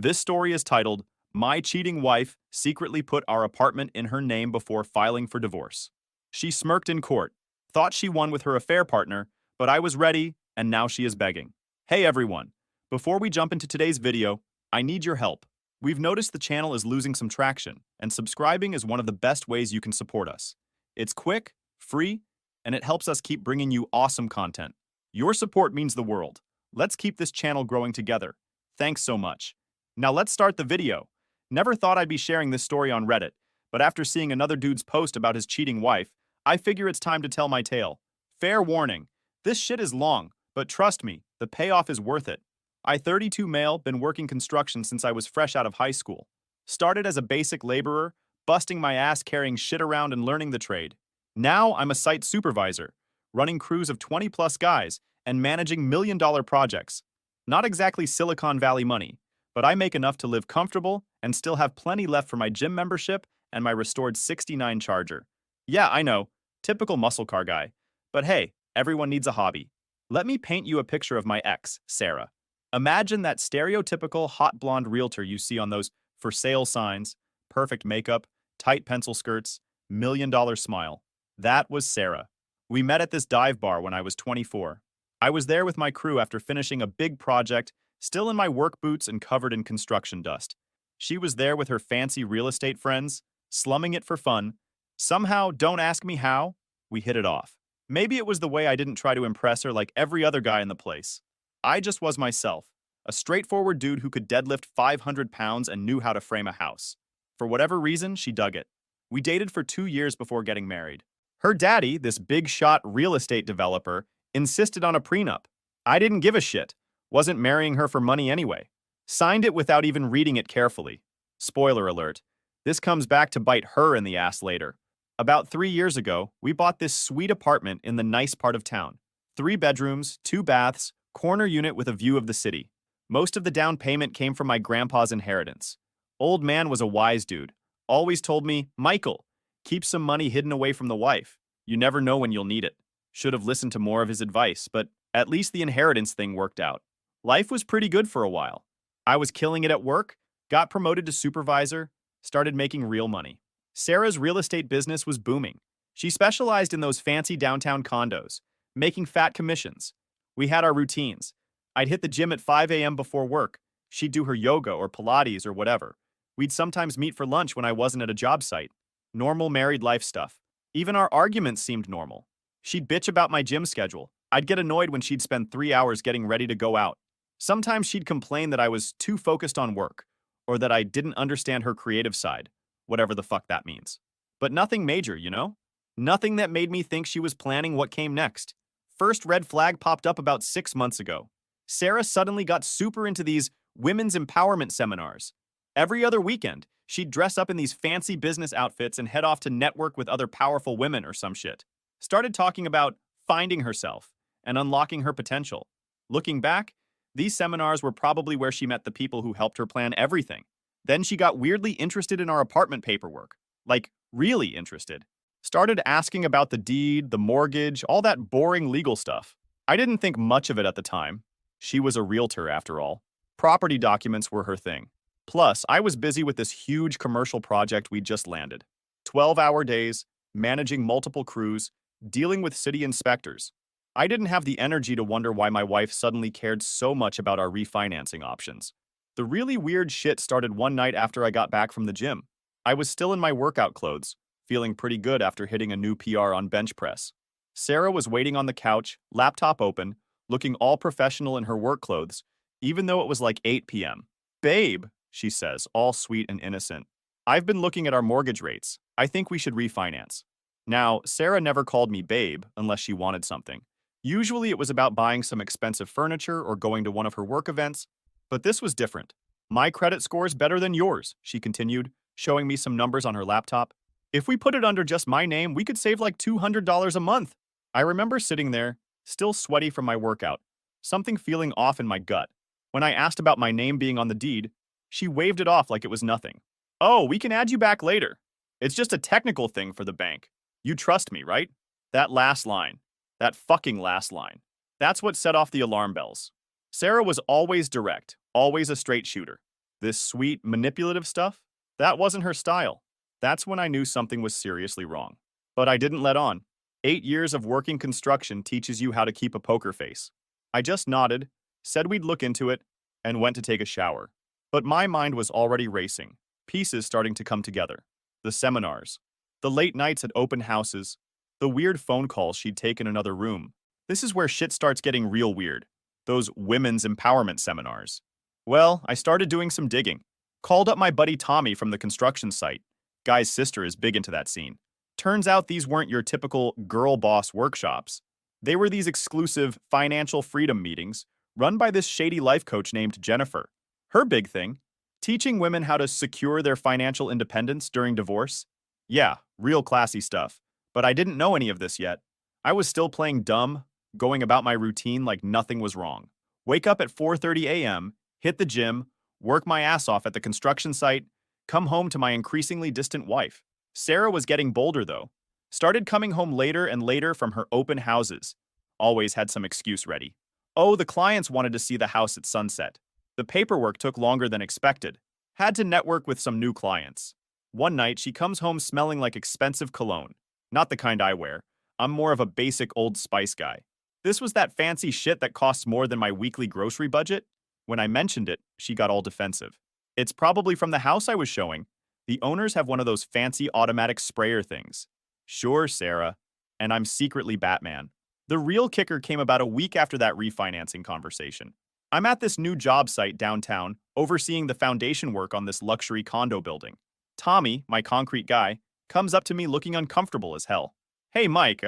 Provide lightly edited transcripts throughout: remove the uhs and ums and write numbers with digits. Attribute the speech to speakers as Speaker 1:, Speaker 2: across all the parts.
Speaker 1: This story is titled, My Cheating Wife Secretly Put Our Apartment in Her Name Before Filing for Divorce. She smirked in court, thought she won with her affair partner, but I was ready, and now she is begging. Hey everyone, before we jump into today's video, I need your help. We've noticed the channel is losing some traction, and subscribing is one of the best ways you can support us. It's quick, free, and it helps us keep bringing you awesome content. Your support means the world. Let's keep this channel growing together. Thanks so much. Now let's start the video. Never thought I'd be sharing this story on Reddit, but after seeing another dude's post about his cheating wife, I figure it's time to tell my tale. Fair warning, this shit is long, but trust me, the payoff is worth it. I 32 male, been working construction since I was fresh out of high school. Started as a basic laborer, busting my ass carrying shit around and learning the trade. Now I'm a site supervisor, running crews of 20 plus guys and managing million-dollar projects. Not exactly Silicon Valley money, but I make enough to live comfortable and still have plenty left for my gym membership and my restored 69 Charger. Yeah, I know, typical muscle car guy. But hey, everyone needs a hobby. Let me paint you a picture of my ex, Sarah. Imagine that stereotypical hot blonde realtor you see on those for sale signs, perfect makeup, tight pencil skirts, million-dollar smile. That was Sarah. We met at this dive bar when I was 24. I was there with my crew after finishing a big project, still in my work boots and covered in construction dust. She was there with her fancy real estate friends, slumming it for fun. Somehow, don't ask me how, we hit it off. Maybe it was the way I didn't try to impress her like every other guy in the place. I just was myself, a straightforward dude who could deadlift 500 pounds and knew how to frame a house. For whatever reason, she dug it. We dated for 2 years before getting married. Her daddy, this big-shot real estate developer, insisted on a prenup. I didn't give a shit. Wasn't marrying her for money anyway. Signed it without even reading it carefully. Spoiler alert, this comes back to bite her in the ass later. About 3 years ago, we bought this sweet apartment in the nice part of town. 3 bedrooms, 2 baths, corner unit with a view of the city. Most of the down payment came from my grandpa's inheritance. Old man was a wise dude. Always told me, Michael, keep some money hidden away from the wife. You never know when you'll need it. Should have listened to more of his advice, but at least the inheritance thing worked out. Life was pretty good for a while. I was killing it at work, got promoted to supervisor, started making real money. Sarah's real estate business was booming. She specialized in those fancy downtown condos, making fat commissions. We had our routines. I'd hit the gym at 5 a.m. before work. She'd do her yoga or Pilates or whatever. We'd sometimes meet for lunch when I wasn't at a job site. Normal married life stuff. Even our arguments seemed normal. She'd bitch about my gym schedule. I'd get annoyed when she'd spend 3 hours getting ready to go out. Sometimes she'd complain that I was too focused on work, or that I didn't understand her creative side, whatever the fuck that means. But nothing major, you know? Nothing that made me think she was planning what came next. First red flag popped up about 6 months ago. Sarah suddenly got super into these women's empowerment seminars. Every other weekend, she'd dress up in these fancy business outfits and head off to network with other powerful women or some shit. Started talking about finding herself and unlocking her potential. Looking back, these seminars were probably where she met the people who helped her plan everything. Then she got weirdly interested in our apartment paperwork. Like, really interested. Started asking about the deed, the mortgage, all that boring legal stuff. I didn't think much of it at the time. She was a realtor, after all. Property documents were her thing. Plus, I was busy with this huge commercial project we just landed. 12-hour days, managing multiple crews, dealing with city inspectors. I didn't have the energy to wonder why my wife suddenly cared so much about our refinancing options. The really weird shit started one night after I got back from the gym. I was still in my workout clothes, feeling pretty good after hitting a new PR on bench press. Sarah was waiting on the couch, laptop open, looking all professional in her work clothes, even though it was like 8 p.m. Babe, she says, all sweet and innocent. I've been looking at our mortgage rates. I think we should refinance. Now, Sarah never called me babe unless she wanted something. Usually it was about buying some expensive furniture or going to one of her work events, but this was different. My credit score's better than yours, she continued, showing me some numbers on her laptop. If we put it under just my name, we could save like $200 a month. I remember sitting there, still sweaty from my workout, something feeling off in my gut. When I asked about my name being on the deed, she waved it off like it was nothing. Oh, we can add you back later. It's just a technical thing for the bank. You trust me, right? That last line. That fucking last line. That's what set off the alarm bells. Sarah was always direct, always a straight shooter. This sweet, manipulative stuff? That wasn't her style. That's when I knew something was seriously wrong. But I didn't let on. 8 years of working construction teaches you how to keep a poker face. I just nodded, said we'd look into it, and went to take a shower. But my mind was already racing, pieces starting to come together. The seminars, the late nights at open houses, the weird phone calls she'd take in another room. This is where shit starts getting real weird. Those women's empowerment seminars. Well, I started doing some digging. Called up my buddy Tommy from the construction site. Guy's sister is big into that scene. Turns out these weren't your typical girl boss workshops. They were these exclusive financial freedom meetings run by this shady life coach named Jennifer. Her big thing, teaching women how to secure their financial independence during divorce. Yeah, real classy stuff. But I didn't know any of this yet. I was still playing dumb, going about my routine like nothing was wrong. Wake up at 4:30 a.m., hit the gym, work my ass off at the construction site, come home to my increasingly distant wife. Sarah was getting bolder, though. Started coming home later and later from her open houses. Always had some excuse ready. Oh, the clients wanted to see the house at sunset. The paperwork took longer than expected. Had to network with some new clients. One night, she comes home smelling like expensive cologne. Not the kind I wear. I'm more of a basic Old Spice guy. This was that fancy shit that costs more than my weekly grocery budget. When I mentioned it, she got all defensive. It's probably from the house I was showing. The owners have one of those fancy automatic sprayer things. Sure, Sarah. And I'm secretly Batman. The real kicker came about a week after that refinancing conversation. I'm at this new job site downtown, overseeing the foundation work on this luxury condo building. Tommy, my concrete guy, comes up to me looking uncomfortable as hell. Hey, Mike,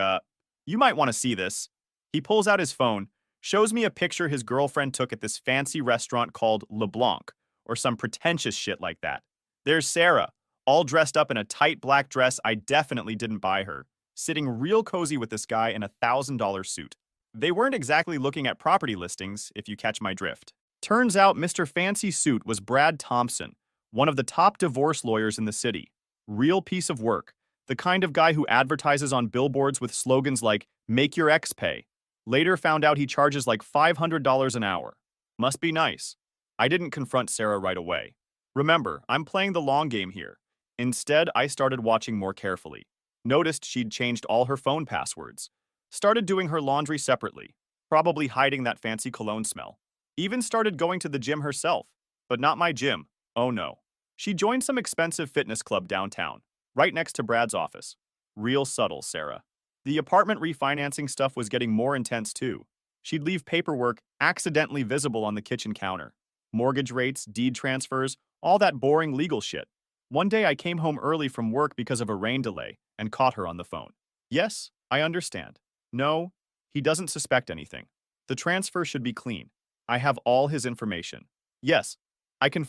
Speaker 1: you might want to see this. He pulls out his phone, shows me a picture his girlfriend took at this fancy restaurant called LeBlanc, or some pretentious shit like that. There's Sarah, all dressed up in a tight black dress I definitely didn't buy her, sitting real cozy with this guy in a $1,000 suit. They weren't exactly looking at property listings, if you catch my drift. Turns out Mr. Fancy Suit was Brad Thompson, one of the top divorce lawyers in the city. Real piece of work. The kind of guy who advertises on billboards with slogans like, "Make your ex pay." Later found out he charges like $500 an hour. Must be nice. I didn't confront Sarah right away. Remember, I'm playing the long game here. Instead, I started watching more carefully. Noticed she'd changed all her phone passwords. Started doing her laundry separately, probably hiding that fancy cologne smell. Even started going to the gym herself, but not my gym. Oh no. She joined some expensive fitness club downtown, right next to Brad's office. Real subtle, Sarah. The apartment refinancing stuff was getting more intense too. She'd leave paperwork accidentally visible on the kitchen counter. Mortgage rates, deed transfers, all that boring legal shit. One day I came home early from work because of a rain delay and caught her on the phone. Yes, I understand. No, he doesn't suspect anything. The transfer should be clean. I have all his information. Yes, I can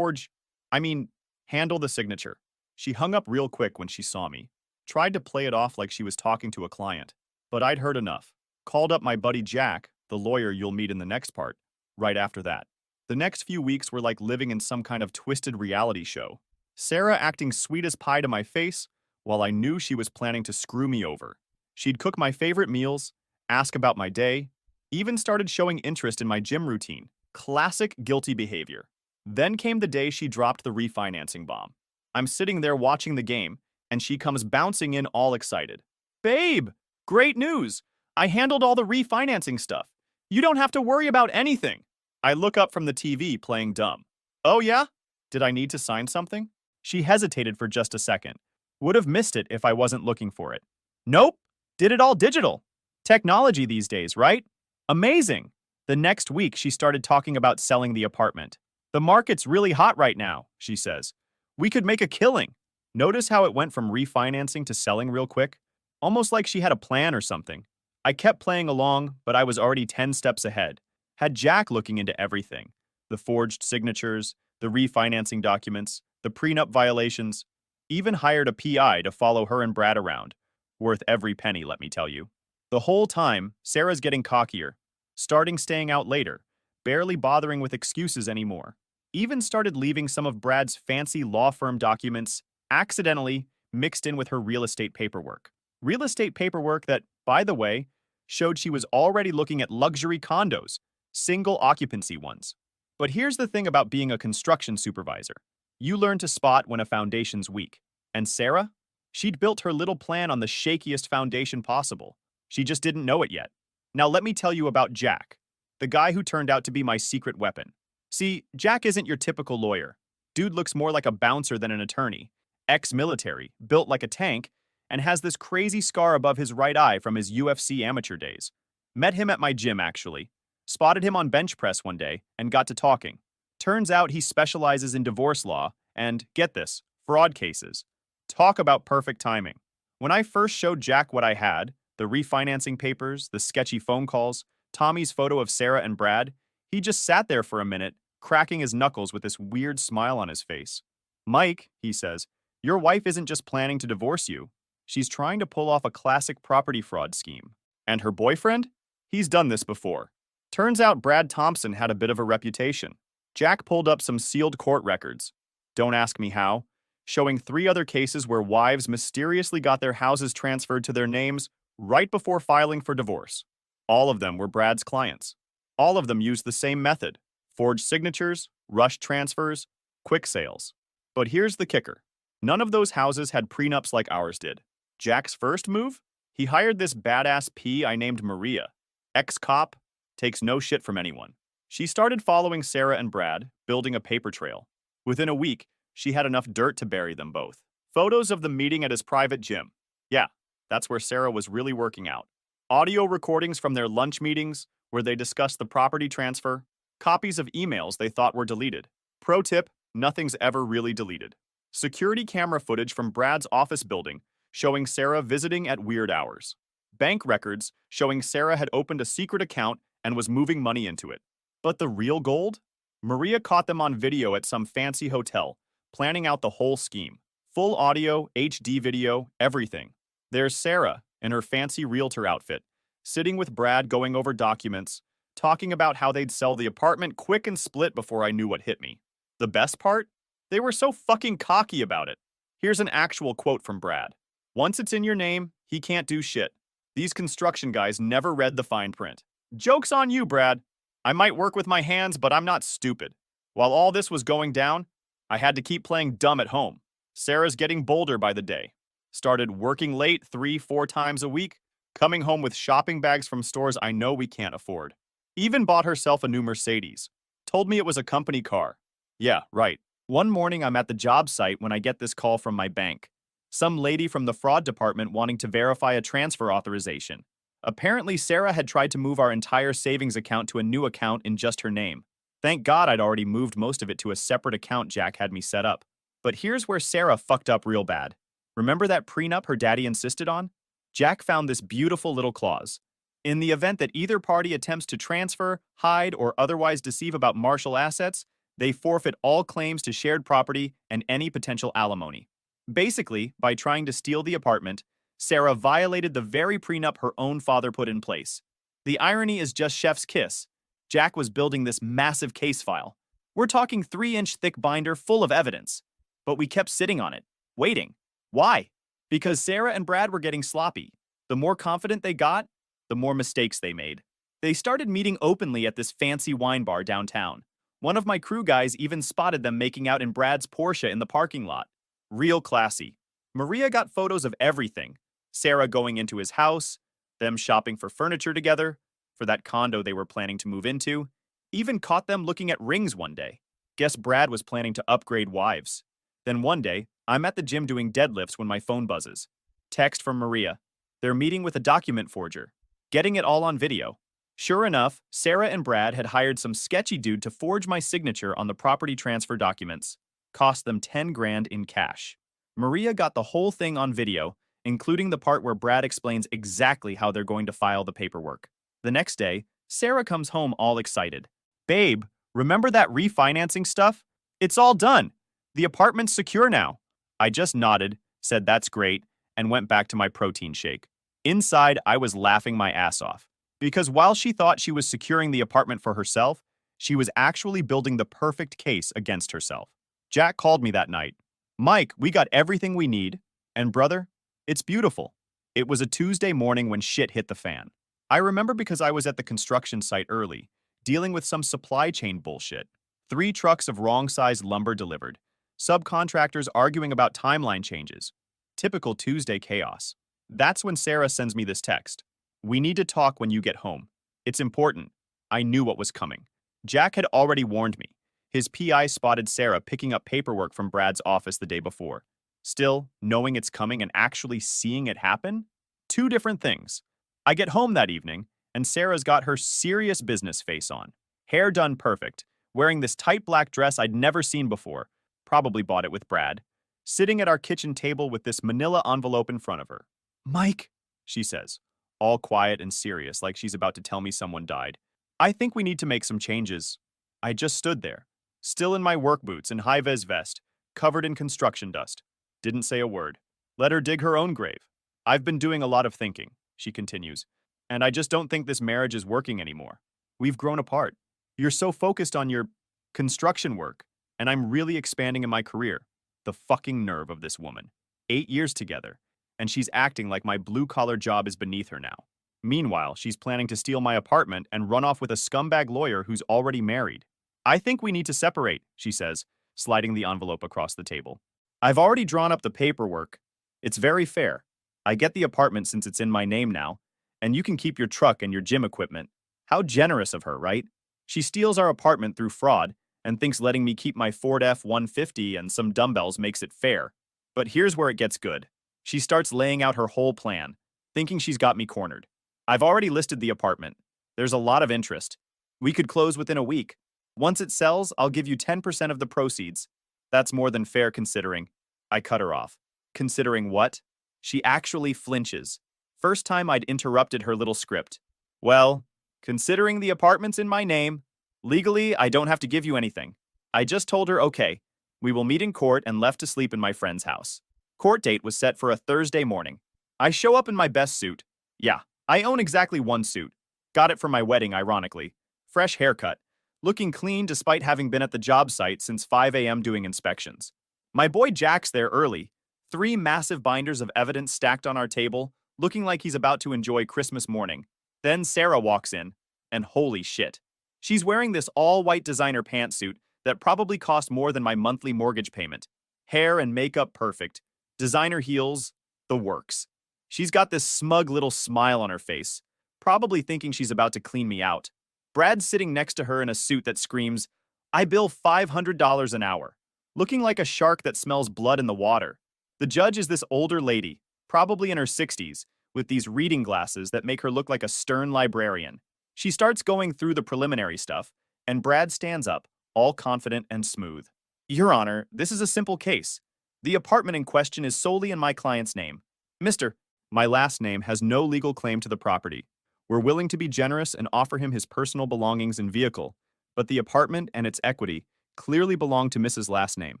Speaker 1: handle the signature. She hung up real quick when she saw me. Tried to play it off like she was talking to a client. But I'd heard enough. Called up my buddy Jack, the lawyer you'll meet in the next part, right after that. The next few weeks were like living in some kind of twisted reality show. Sarah acting sweet as pie to my face, while I knew she was planning to screw me over. She'd cook my favorite meals, ask about my day, even started showing interest in my gym routine. Classic guilty behavior. Then came the day she dropped the refinancing bomb. I'm sitting there watching the game, and she comes bouncing in all excited. Babe, great news! I handled all the refinancing stuff. You don't have to worry about anything. I look up from the TV playing dumb. Oh yeah? Did I need to sign something? She hesitated for just a second. Would have missed it if I wasn't looking for it. Nope. Did it all digital. Technology these days, right? Amazing. The next week, she started talking about selling the apartment. The market's really hot right now, she says. We could make a killing. Notice how it went from refinancing to selling real quick? Almost like she had a plan or something. I kept playing along, but I was already 10 steps ahead. Had Jack looking into everything. The forged signatures, the refinancing documents, the prenup violations. Even hired a PI to follow her and Brad around. Worth every penny, let me tell you. The whole time, Sarah's getting cockier. Starting staying out later. Barely bothering with excuses anymore. Even started leaving some of Brad's fancy law firm documents accidentally mixed in with her real estate paperwork. Real estate paperwork that, by the way, showed she was already looking at luxury condos, single occupancy ones. But here's the thing about being a construction supervisor. You learn to spot when a foundation's weak. And Sarah? She'd built her little plan on the shakiest foundation possible. She just didn't know it yet. Now let me tell you about Jack, the guy who turned out to be my secret weapon. See, Jack isn't your typical lawyer. Dude looks more like a bouncer than an attorney. Ex-military, built like a tank, and has this crazy scar above his right eye from his UFC amateur days. Met him at my gym, actually. Spotted him on bench press one day and got to talking. Turns out he specializes in divorce law and, get this, fraud cases. Talk about perfect timing. When I first showed Jack what I had, the refinancing papers, the sketchy phone calls, Tommy's photo of Sarah and Brad, he just sat there for a minute, cracking his knuckles with this weird smile on his face. Mike, he says, your wife isn't just planning to divorce you. She's trying to pull off a classic property fraud scheme. And her boyfriend? He's done this before. Turns out Brad Thompson had a bit of a reputation. Jack pulled up some sealed court records. Don't ask me how. Showing 3 other cases where wives mysteriously got their houses transferred to their names right before filing for divorce. All of them were Brad's clients. All of them used the same method: forged signatures, rushed transfers, quick sales. But here's the kicker. None of those houses had prenups like ours did. Jack's first move? He hired this badass P I named Maria. Ex-cop, takes no shit from anyone. She started following Sarah and Brad, building a paper trail. Within a week, she had enough dirt to bury them both. Photos of the meeting at his private gym. Yeah, that's where Sarah was really working out. Audio recordings from their lunch meetings, where they discussed the property transfer. Copies of emails they thought were deleted. Pro tip, nothing's ever really deleted. Security camera footage from Brad's office building, showing Sarah visiting at weird hours. Bank records showing Sarah had opened a secret account and was moving money into it. But the real gold? Maria caught them on video at some fancy hotel, planning out the whole scheme. Full audio, HD video, everything. There's Sarah, in her fancy realtor outfit, sitting with Brad going over documents, talking about how they'd sell the apartment quick and split before I knew what hit me. The best part? They were so fucking cocky about it. Here's an actual quote from Brad. Once it's in your name, he can't do shit. These construction guys never read the fine print. Joke's on you, Brad. I might work with my hands, but I'm not stupid. While all this was going down, I had to keep playing dumb at home. Sarah's getting bolder by the day. Started working late 3-4 times a week, coming home with shopping bags from stores I know we can't afford. Even bought herself a new Mercedes. Told me it was a company car. Yeah, right. One morning I'm at the job site when I get this call from my bank. Some lady from the fraud department wanting to verify a transfer authorization. Apparently, Sarah had tried to move our entire savings account to a new account in just her name. Thank God I'd already moved most of it to a separate account Jack had me set up. But here's where Sarah fucked up real bad. Remember that prenup her daddy insisted on? Jack found this beautiful little clause. In the event that either party attempts to transfer, hide, or otherwise deceive about marital assets, they forfeit all claims to shared property and any potential alimony. Basically, by trying to steal the apartment, Sarah violated the very prenup her own father put in place. The irony is just chef's kiss. Jack was building this massive case file. We're talking 3-inch thick binder full of evidence. But we kept sitting on it, waiting. Why? Because Sarah and Brad were getting sloppy. The more confident they got, the more mistakes they made. They started meeting openly at this fancy wine bar downtown. One of my crew guys even spotted them making out in Brad's Porsche in the parking lot. Real classy. Maria got photos of everything. Sarah going into his house, them shopping for furniture together, for that condo they were planning to move into, even caught them looking at rings one day. Guess Brad was planning to upgrade wives. Then one day, I'm at the gym doing deadlifts when my phone buzzes. Text from Maria. They're meeting with a document forger. Getting it all on video. Sure enough, Sarah and Brad had hired some sketchy dude to forge my signature on the property transfer documents. Cost them 10 grand in cash. Maria got the whole thing on video, including the part where Brad explains exactly how they're going to file the paperwork. The next day, Sarah comes home all excited. Babe, remember that refinancing stuff? It's all done. The apartment's secure now. I just nodded, said that's great, and went back to my protein shake. Inside, I was laughing my ass off. Because while she thought she was securing the apartment for herself, she was actually building the perfect case against herself. Jack called me that night. Mike, we got everything we need. And brother, it's beautiful. It was a Tuesday morning when shit hit the fan. I remember because I was at the construction site early, dealing with some supply chain bullshit. 3 trucks of wrong-sized lumber delivered. Subcontractors arguing about timeline changes. Typical Tuesday chaos. That's when Sarah sends me this text. We need to talk when you get home. It's important. I knew what was coming. Jack had already warned me. His PI spotted Sarah picking up paperwork from Brad's office the day before. Still, knowing it's coming and actually seeing it happen? Two different things. I get home that evening, and Sarah's got her serious business face on. Hair done perfect, wearing this tight black dress I'd never seen before. Probably bought it with Brad. Sitting at our kitchen table with this manila envelope in front of her. "Mike," she says, all quiet and serious like she's about to tell me someone died. "I think we need to make some changes." I just stood there, still in my work boots and high-vis vest, covered in construction dust. Didn't say a word. Let her dig her own grave. "I've been doing a lot of thinking," she continues, "and I just don't think this marriage is working anymore. We've grown apart. You're so focused on your construction work, and I'm really expanding in my career." The fucking nerve of this woman. 8 years together, and she's acting like my blue-collar job is beneath her now. Meanwhile, she's planning to steal my apartment and run off with a scumbag lawyer who's already married. "I think we need to separate," she says, sliding the envelope across the table. "I've already drawn up the paperwork. It's very fair. I get the apartment since it's in my name now, and you can keep your truck and your gym equipment. How generous of her, right? She steals our apartment through fraud and thinks letting me keep my Ford F-150 and some dumbbells makes it fair. But here's where it gets good. She starts laying out her whole plan, thinking she's got me cornered. I've already listed the apartment. There's a lot of interest. We could close within a week. Once it sells, I'll give you 10% of the proceeds. That's more than fair considering." I cut her off. Considering what? She actually flinches. First time I'd interrupted her little script. "Well, considering the apartment's in my name, legally I don't have to give you anything." I just told her, okay, we will meet in court, and left to sleep in my friend's house. Court date was set for a Thursday morning. I show up in my best suit. Yeah, I own exactly one suit. Got it for my wedding, ironically. Fresh haircut. Looking clean despite having been at the job site since 5 a.m. doing inspections. My boy Jack's there early. 3 massive binders of evidence stacked on our table, looking like he's about to enjoy Christmas morning. Then Sarah walks in, and holy shit. She's wearing this all-white designer pantsuit that probably cost more than my monthly mortgage payment. Hair and makeup perfect. Designer heels, the works. She's got this smug little smile on her face, probably thinking she's about to clean me out. Brad's sitting next to her in a suit that screams, "I bill $500 an hour," looking like a shark that smells blood in the water. The judge is this older lady, probably in her 60s, with these reading glasses that make her look like a stern librarian. She starts going through the preliminary stuff, and Brad stands up, all confident and smooth. "Your Honor, this is a simple case. The apartment in question is solely in my client's name. Mr. My last name has no legal claim to the property. We're willing to be generous and offer him his personal belongings and vehicle, but the apartment and its equity clearly belong to Mrs. Last Name."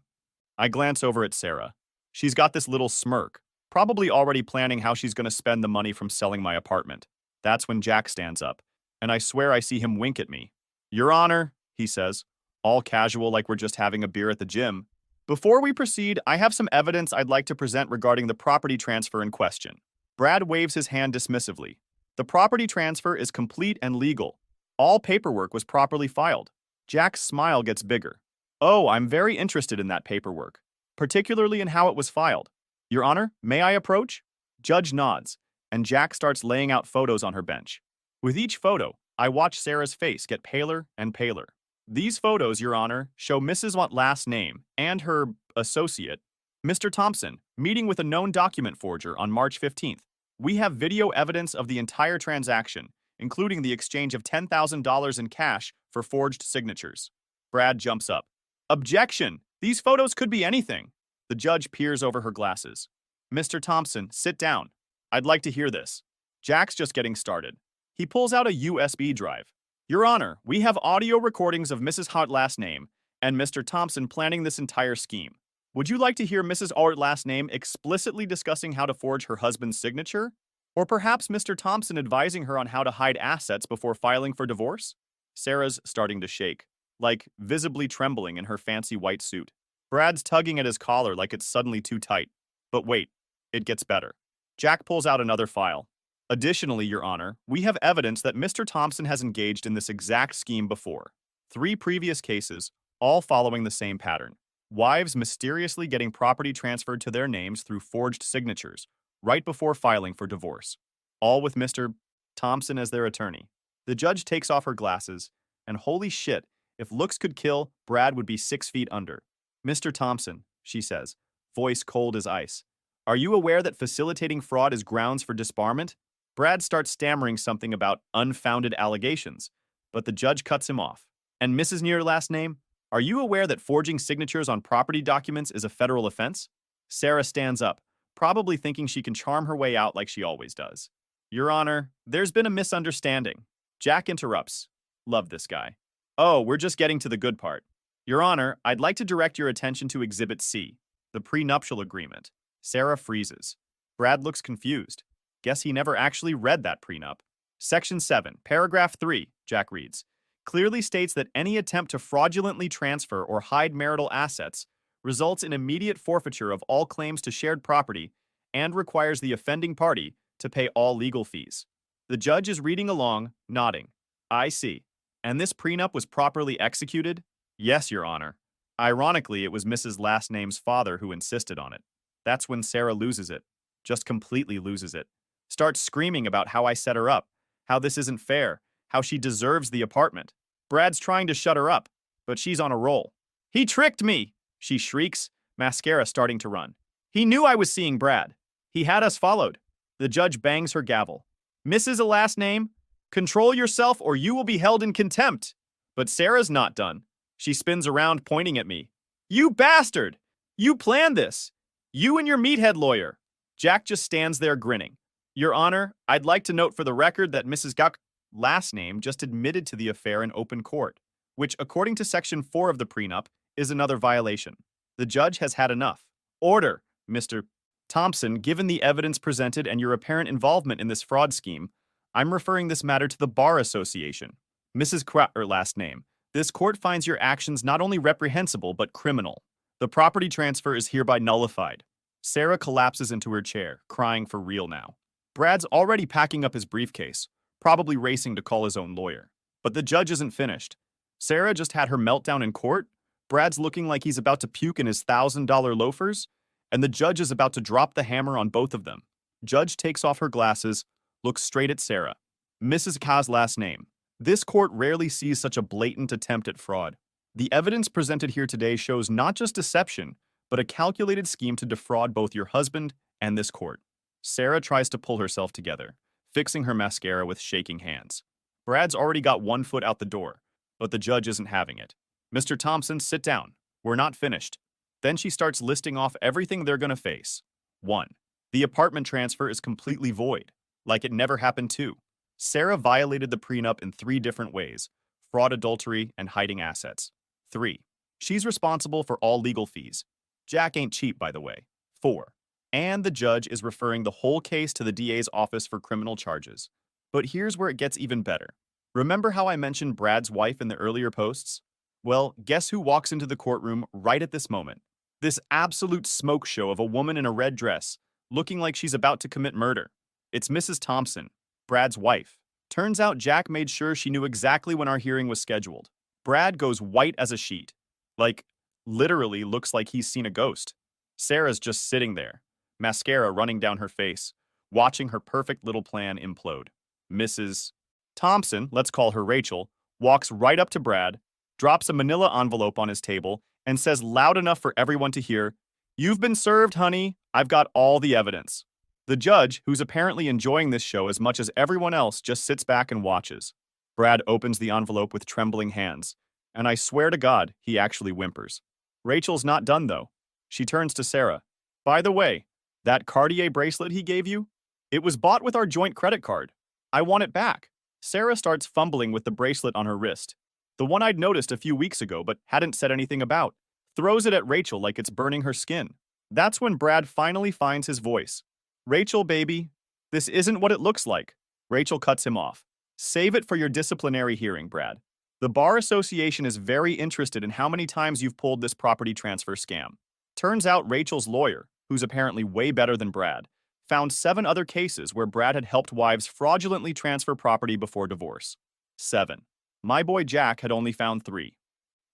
Speaker 1: I glance over at Sarah. She's got this little smirk, probably already planning how she's going to spend the money from selling my apartment. That's when Jack stands up, and I swear I see him wink at me. "Your Honor," he says, all casual like we're just having a beer at the gym. "Before we proceed, I have some evidence I'd like to present regarding the property transfer in question." Brad waves his hand dismissively. "The property transfer is complete and legal. All paperwork was properly filed." Jack's smile gets bigger. "Oh, I'm very interested in that paperwork, particularly in how it was filed. Your Honor, may I approach?" Judge nods, and Jack starts laying out photos on her bench. With each photo, I watch Sarah's face get paler and paler. "These photos, Your Honor, show Mrs. Last Name and her associate, Mr. Thompson, meeting with a known document forger on March 15th. We have video evidence of the entire transaction, including the exchange of $10,000 in cash for forged signatures." Brad jumps up. "Objection! These photos could be anything." The judge peers over her glasses. "Mr. Thompson, sit down. I'd like to hear this." Jack's just getting started. He pulls out a USB drive. "Your Honor, we have audio recordings of Mrs. Last Name and Mr. Thompson planning this entire scheme. Would you like to hear Mrs. Last Name explicitly discussing how to forge her husband's signature? Or perhaps Mr. Thompson advising her on how to hide assets before filing for divorce?" Sarah's starting to shake, like visibly trembling in her fancy white suit. Brad's tugging at his collar like it's suddenly too tight. But wait, it gets better. Jack pulls out another file. "Additionally, Your Honor, we have evidence that Mr. Thompson has engaged in this exact scheme before. 3 previous cases, all following the same pattern. Wives mysteriously getting property transferred to their names through forged signatures, right before filing for divorce, all with Mr. Thompson as their attorney. The judge takes off her glasses, and holy shit, if looks could kill, Brad would be 6 feet under. Mr. Thompson, she says, voice cold as ice. Are you aware that facilitating fraud is grounds for disbarment? Brad starts stammering something about unfounded allegations, but the judge cuts him off. And Mrs. Near last name? Are you aware that forging signatures on property documents is a federal offense? Sarah stands up, probably thinking she can charm her way out like she always does. Your Honor, there's been a misunderstanding. Jack interrupts. Love this guy. Oh, we're just getting to the good part. Your Honor, I'd like to direct your attention to Exhibit C, the prenuptial agreement. Sarah freezes. Brad looks confused. Guess he never actually read that prenup. Section 7, Paragraph 3, Jack reads, clearly states that any attempt to fraudulently transfer or hide marital assets results in immediate forfeiture of all claims to shared property and requires the offending party to pay all legal fees. The judge is reading along, nodding. I see. And this prenup was properly executed? Yes, Your Honor. Ironically, it was Mrs. Last Name's father who insisted on it. That's when Sarah loses it. Just completely loses it. Starts screaming about how I set her up, how this isn't fair, how she deserves the apartment. Brad's trying to shut her up, but she's on a roll. He tricked me, she shrieks, mascara starting to run. He knew I was seeing Brad. He had us followed. The judge bangs her gavel. Mrs. A Last Name, control yourself or you will be held in contempt. But Sarah's not done. She spins around pointing at me. You bastard! You planned this! You and your meathead lawyer. Jack just stands there grinning. Your Honor, I'd like to note for the record that Mrs. Gok Last Name just admitted to the affair in open court, which, according to Section 4 of the prenup, is another violation. The judge has had enough. Order, Mr. Thompson, given the evidence presented and your apparent involvement in this fraud scheme, I'm referring this matter to the Bar Association. Mrs. Last Name, this court finds your actions not only reprehensible but criminal. The property transfer is hereby nullified. Sarah collapses into her chair, crying for real now. Brad's already packing up his briefcase, probably racing to call his own lawyer. But the judge isn't finished. Sarah just had her meltdown in court, Brad's looking like he's about to puke in his $1,000 loafers, and the judge is about to drop the hammer on both of them. Judge takes off her glasses, looks straight at Sarah. Mrs. K's Last Name. This court rarely sees such a blatant attempt at fraud. The evidence presented here today shows not just deception, but a calculated scheme to defraud both your husband and this court. Sarah tries to pull herself together, fixing her mascara with shaking hands. Brad's already got one foot out the door, but the judge isn't having it. Mr. Thompson, sit down. We're not finished. Then she starts listing off everything they're going to face. 1. The apartment transfer is completely void, like it never happened too. Sarah violated the prenup in 3 different ways: fraud, adultery, and hiding assets. 3. She's responsible for all legal fees. Jack ain't cheap, by the way. 4. And the judge is referring the whole case to the DA's office for criminal charges. But here's where it gets even better. Remember how I mentioned Brad's wife in the earlier posts? Well, guess who walks into the courtroom right at this moment? This absolute smoke show of a woman in a red dress, looking like she's about to commit murder. It's Mrs. Thompson, Brad's wife. Turns out Jack made sure she knew exactly when our hearing was scheduled. Brad goes white as a sheet. Like, literally looks like he's seen a ghost. Sarah's just sitting there, mascara running down her face, watching her perfect little plan implode. Mrs. Thompson, let's call her Rachel, walks right up to Brad, drops a manila envelope on his table, and says loud enough for everyone to hear, "You've been served, honey. I've got all the evidence." The judge, who's apparently enjoying this show as much as everyone else, just sits back and watches. Brad opens the envelope with trembling hands, and I swear to God, he actually whimpers. Rachel's not done, though. She turns to Sarah. "By the way, that Cartier bracelet he gave you? It was bought with our joint credit card. I want it back." Sarah starts fumbling with the bracelet on her wrist. The one I'd noticed a few weeks ago but hadn't said anything about. Throws it at Rachel like it's burning her skin. That's when Brad finally finds his voice. "Rachel, baby, this isn't what it looks like." Rachel cuts him off. "Save it for your disciplinary hearing, Brad. The Bar Association is very interested in how many times you've pulled this property transfer scam." Turns out Rachel's lawyer, who's apparently way better than Brad, found 7 other cases where Brad had helped wives fraudulently transfer property before divorce. 7. My boy Jack had only found 3.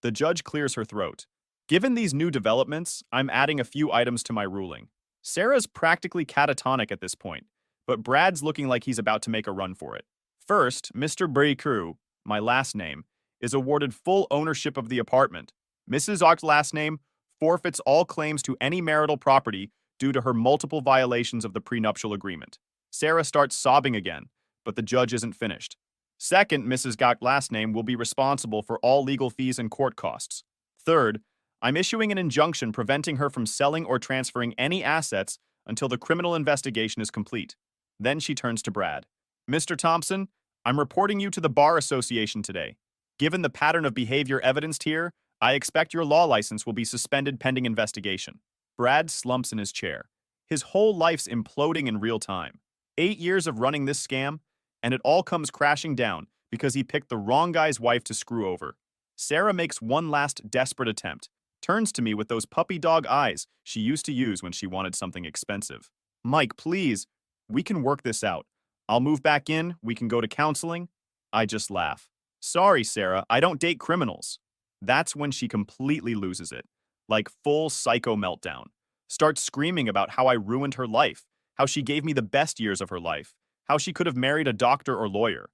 Speaker 1: The judge clears her throat. Given these new developments, I'm adding a few items to my ruling. Sarah's practically catatonic at this point, but Brad's looking like he's about to make a run for it. First, Mr. Breacrew, my last name, is awarded full ownership of the apartment. Mrs. Ock's last name forfeits all claims to any marital property due to her multiple violations of the prenuptial agreement. Sarah starts sobbing again, but the judge isn't finished. Second, Mrs. Gock's last name will be responsible for all legal fees and court costs. Third, I'm issuing an injunction preventing her from selling or transferring any assets until the criminal investigation is complete. Then she turns to Brad. Mr. Thompson, I'm reporting you to the Bar Association today. Given the pattern of behavior evidenced here, I expect your law license will be suspended pending investigation. Brad slumps in his chair. His whole life's imploding in real time. 8 years of running this scam, and it all comes crashing down because he picked the wrong guy's wife to screw over. Sarah makes one last desperate attempt, turns to me with those puppy dog eyes she used to use when she wanted something expensive. Mike, please, we can work this out. I'll move back in, we can go to counseling. I just laugh. Sorry, Sarah, I don't date criminals. That's when she completely loses it, like full psycho meltdown. Starts screaming about how I ruined her life, how she gave me the best years of her life, how she could have married a doctor or lawyer.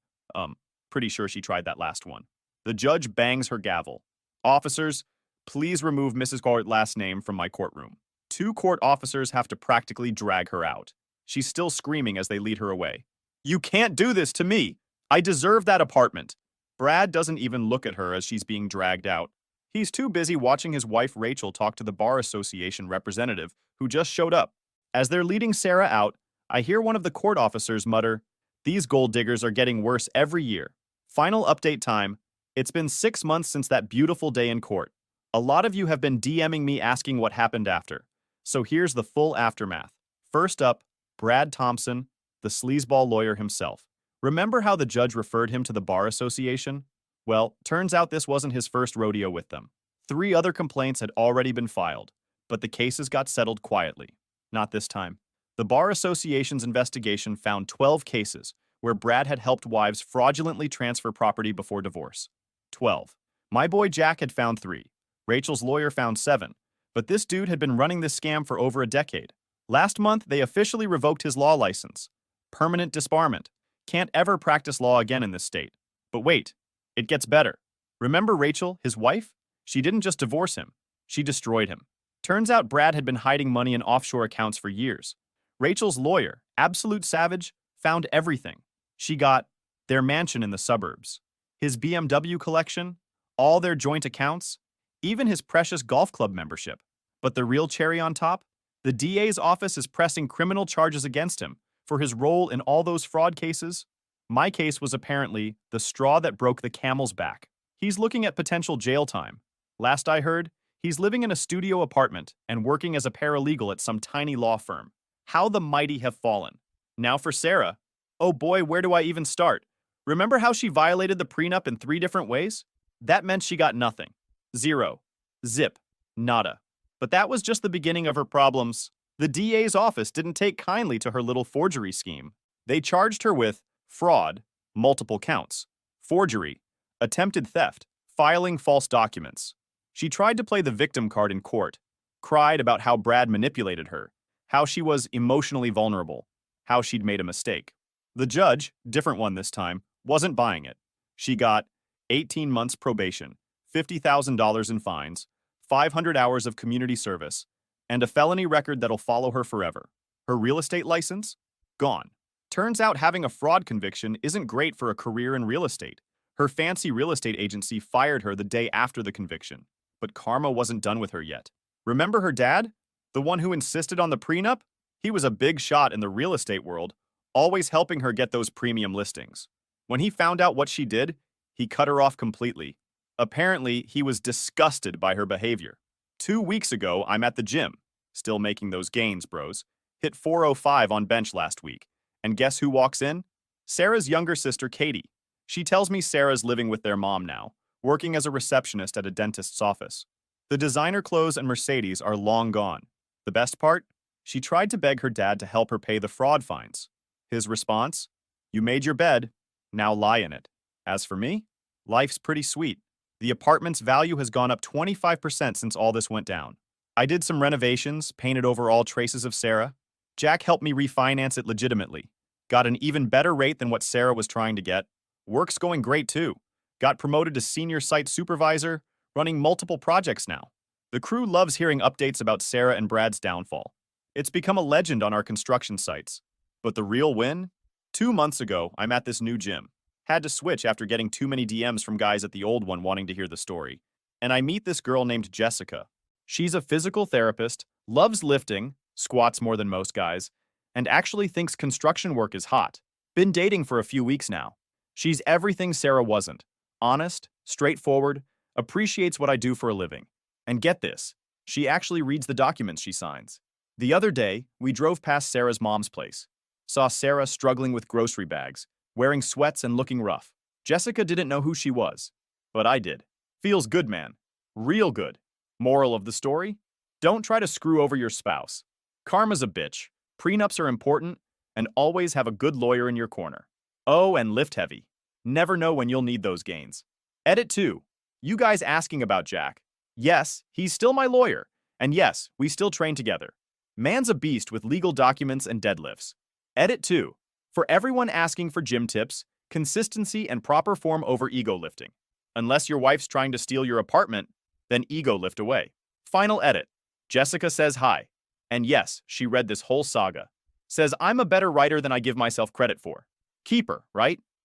Speaker 1: Pretty sure she tried that last one. The judge bangs her gavel. Officers, please remove Mrs. Gock's last name from my courtroom. 2 court officers have to practically drag her out. She's still screaming as they lead her away. You can't do this to me! I deserve that apartment! Brad doesn't even look at her as she's being dragged out. He's too busy watching his wife Rachel talk to the Bar Association representative who just showed up. As they're leading Sarah out, I hear one of the court officers mutter, "These gold diggers are getting worse every year." Final update time. It's been 6 months since that beautiful day in court. A lot of you have been DMing me asking what happened after. So here's the full aftermath. First up, Brad Thompson, the sleazeball lawyer himself. Remember how the judge referred him to the Bar Association? Well, turns out this wasn't his first rodeo with them. 3 other complaints had already been filed, but the cases got settled quietly. Not this time. The Bar Association's investigation found 12 cases where Brad had helped wives fraudulently transfer property before divorce. 12. My boy Jack had found 3. Rachel's lawyer found 7. But this dude had been running this scam for over a decade. Last month, they officially revoked his law license. Permanent disbarment. Can't ever practice law again in this state. But wait, it gets better. Remember Rachel, his wife? She didn't just divorce him. She destroyed him. Turns out Brad had been hiding money in offshore accounts for years. Rachel's lawyer, absolute savage, found everything. She got their mansion in the suburbs, his BMW collection, all their joint accounts, even his precious golf club membership. But the real cherry on top? The DA's office is pressing criminal charges against him for his role in all those fraud cases. My case was apparently the straw that broke the camel's back. He's looking at potential jail time. Last I heard, he's living in a studio apartment and working as a paralegal at some tiny law firm. How the mighty have fallen. Now for Sarah. Oh boy, where do I even start? Remember how she violated the prenup in 3 different ways? That meant she got nothing. 0. Zip. Nada. But that was just the beginning of her problems. The DA's office didn't take kindly to her little forgery scheme. They charged her with fraud, multiple counts, forgery, attempted theft, filing false documents. She tried to play the victim card in court, cried about how Brad manipulated her, how she was emotionally vulnerable, how she'd made a mistake. The judge, different one this time, wasn't buying it. She got 18 months probation, $50,000 in fines, 500 hours of community service, and a felony record that'll follow her forever. Her real estate license? Gone. Turns out having a fraud conviction isn't great for a career in real estate. Her fancy real estate agency fired her the day after the conviction. But karma wasn't done with her yet. Remember her dad? The one who insisted on the prenup? He was a big shot in the real estate world, always helping her get those premium listings. When he found out what she did, he cut her off completely. Apparently, he was disgusted by her behavior. 2 weeks ago, I'm at the gym. Still making those gains, bros. Hit 405 on bench last week. And guess who walks in? Sarah's younger sister, Katie. She tells me Sarah's living with their mom now, working as a receptionist at a dentist's office. The designer clothes and Mercedes are long gone. The best part? She tried to beg her dad to help her pay the fraud fines. His response? You made your bed, now lie in it. As for me, life's pretty sweet. The apartment's value has gone up 25% since all this went down. I did some renovations, painted over all traces of Sarah. Jack helped me refinance it legitimately. Got an even better rate than what Sarah was trying to get. Work's going great too. Got promoted to senior site supervisor, running multiple projects now. The crew loves hearing updates about Sarah and Brad's downfall. It's become a legend on our construction sites. But the real win? 2 months ago, I'm at this new gym. Had to switch after getting too many DMs from guys at the old one wanting to hear the story. And I meet this girl named Jessica. She's a physical therapist, loves lifting, squats more than most guys, and actually thinks construction work is hot. Been dating for a few weeks now. She's everything Sarah wasn't. Honest, straightforward, appreciates what I do for a living. And get this, she actually reads the documents she signs. The other day, we drove past Sarah's mom's place. Saw Sarah struggling with grocery bags, wearing sweats and looking rough. Jessica didn't know who she was, but I did. Feels good, man. Real good. Moral of the story? Don't try to screw over your spouse. Karma's a bitch. Prenups are important, and always have a good lawyer in your corner. Oh, and lift heavy. Never know when you'll need those gains. Edit 2. You guys asking about Jack. Yes, he's still my lawyer. And yes, we still train together. Man's a beast with legal documents and deadlifts. Edit 2. For everyone asking for gym tips, consistency and proper form over ego lifting. Unless your wife's trying to steal your apartment, then ego lift away. Final edit. Jessica says hi. And yes, she read this whole saga. Says I'm a better writer than I give myself credit for. Keep her, right?